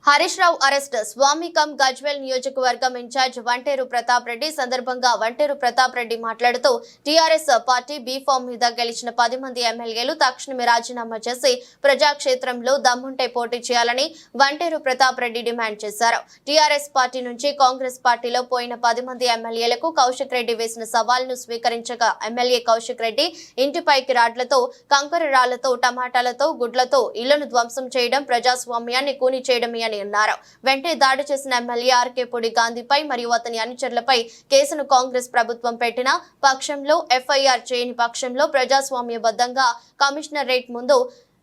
Harish Rao arrest స్వామికం Gajwel నియోజకవర్గం incharge Vanteru Pratap Reddy సందర్భంగా వంటేరు ప్రతాప్ రెడ్డి మాట్లాడుతూ టీఆర్ఎస్ పార్టీ బీ ఫామ్ మీద గెలిచిన 10 మంది ఎమ్మెల్యేలు తక్షణమే రాజీనామా చేసి ప్రజాక్షేత్రంలో దమ్ముంటే పోటీ చేయాలని వంటేరు ప్రతాప్ రెడ్డి డిమాండ్ చేశారు. టీఆర్ఎస్ పార్టీ నుంచి కాంగ్రెస్ పార్టీలో పోయిన 10 మంది ఎమ్మెల్యేలకు కౌశిక్ రెడ్డి వేసిన సవాల్ను స్వీకరించగా ఎమ్మెల్యే కౌశిక్ రెడ్డి ఇంటిపైకి రాడ్లతో కంకర రాళ్లతో టమాటాలతో గుడ్లతో ఇళ్లను ధ్వంసం చేయడం ప్రజాస్వామ్యాన్ని కూని చేయడమే అన్నారు. వెంటనే దాడి చేసిన ఎమ్మెల్యే ఆర్కే పొడి గాంధీపై మరియు అతని అనుచరులపై కేసును కాంగ్రెస్ ప్రభుత్వం పెట్టిన పక్షంలో ఎఫ్ఐఆర్ చేయని పక్షంలో ప్రజాస్వామ్యబద్ధంగా కమిషనరేట్ ముందు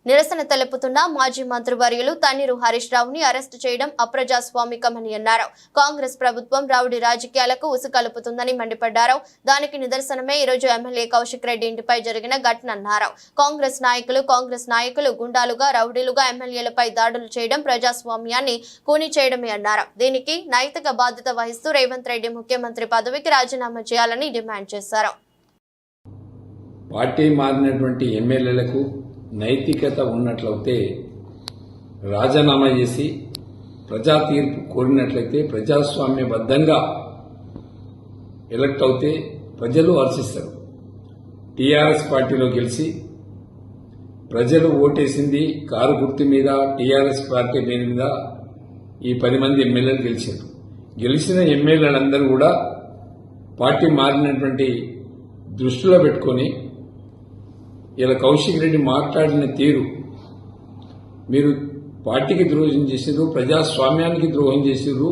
నిరసన తెలుపుతున్న మాజీ మంత్రివర్యులు తన్నీరు హరీష్ రావుని అరెస్టు చేయడం అప్రజాస్వామికమని అన్నారు. కాంగ్రెస్ ప్రభుత్వం రౌడీ రాజకీయాలకు ఉసుకలుపుతుందని మండిపడ్డారు. దానికి నిదర్శనమే ఈరోజు ఎమ్మెల్యే కౌశిక్ రెడ్డి ఇంటిపై జరిగిన ఘటన అన్నారు. కాంగ్రెస్ నాయకులు గుండాలుగా రౌడీలుగా ఎమ్మెల్యేలపై దాడులు చేయడం ప్రజాస్వామ్యాన్ని కూని చేయడమే అన్నారు. దీనికి నైతిక బాధ్యత వహిస్తూ రేవంత్ రెడ్డి ముఖ్యమంత్రి పదవికి రాజీనామా చేయాలని డిమాండ్ చేశారు. పార్టీ మారినటువంటి ఎమ్మెల్యేలకు నైతికత ఉన్నట్లయితే రాజీనామా చేసి ప్రజా తీర్పు కోరినట్లయితే ప్రజాస్వామ్యబద్ధంగా ఎలక్ట్ అవుతే ప్రజలు హర్షిస్తారు. టీఆర్ఎస్ పార్టీలో గెలిచి ప్రజలు ఓటేసింది కారు గుర్తు మీద టీఆర్ఎస్ పార్టీ మీద ఈ 10 మంది ఎమ్మెల్యేలు గెలిచారు. గెలిచిన ఎమ్మెల్యేలందరూ కూడా పార్టీ మారినటువంటి దృష్టిలో పెట్టుకొని ఇలా కౌశిక్ రెడ్డి మాట్లాడిన తీరు మీరు పార్టీకి ద్రోహం చేసిర్రు, ప్రజాస్వామ్యానికి ద్రోహం చేసిర్రు,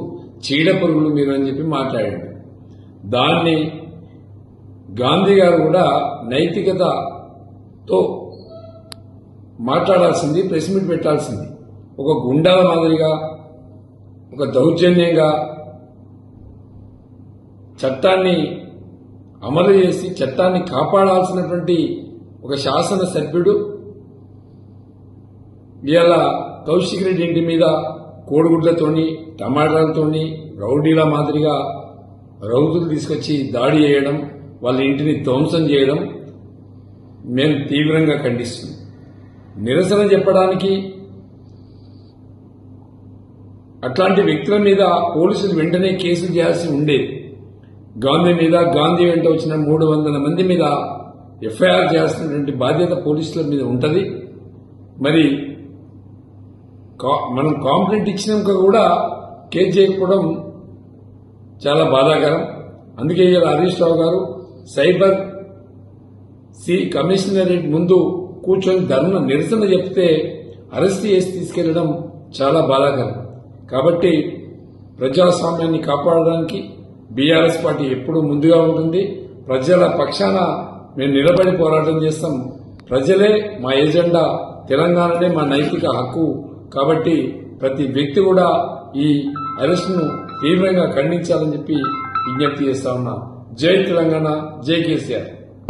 చీడపరుగులు మీరు అని చెప్పి మాట్లాడాడు. దాన్ని గాంధీ గారు కూడా నైతికతతో మాట్లాడాల్సింది, ప్రెస్ మీట్ పెట్టాల్సింది. ఒక గుండాల మాదిరిగా ఒక దౌర్జన్యంగా చట్టాన్ని అమలు చేసి చట్టాన్ని కాపాడాల్సినటువంటి ఒక శాసన సభ్యుడు ఇవాళ కౌశిక్ రెడ్డి ఇంటి మీద కోడిగుడ్లతోని టమాటాలతోని రౌడీల మాదిరిగా రౌతులు తీసుకొచ్చి దాడి చేయడం, వాళ్ళ ఇంటిని ధ్వంసం చేయడం మేము తీవ్రంగా ఖండిస్తున్నాం. నిరసన చెప్పడానికి అట్లాంటి వ్యక్తుల మీద పోలీసులు వెంటనే కేసులు చేయాల్సి ఉండేది. గాంధీ వెంట వచ్చిన 300 మంది మీద ఎఫ్ఐఆర్ చేయాల్సినటువంటి బాధ్యత పోలీసుల మీద ఉంటుంది. మరి మనం కాంప్లైంట్ ఇచ్చినాక కూడా కేసు చేయకపోవడం చాలా బాధాకరం. అందుకే హరీష్ రావు గారు సైబర్ కమిషనరేట్ ముందు కూర్చొని నిరసన చెప్తే అరెస్ట్ చేసి తీసుకెళ్లడం చాలా బాధాకరం. కాబట్టి ప్రజాస్వామ్యాన్ని కాపాడడానికి బీఆర్ఎస్ పార్టీ ఎప్పుడూ ముందుగా ఉంటుంది. ప్రజల పక్షాన మేము నిలబడి పోరాటం చేస్తాం. ప్రజలే మా ఎజెండా, తెలంగాణనే మా నైతిక హక్కు. కాబట్టి ప్రతి వ్యక్తి కూడా ఈ అరెస్టును తీవ్రంగా ఖండించాలని చెప్పి విజ్ఞప్తి చేస్తా ఉన్నా. జై తెలంగాణ, జై కేసీఆర్.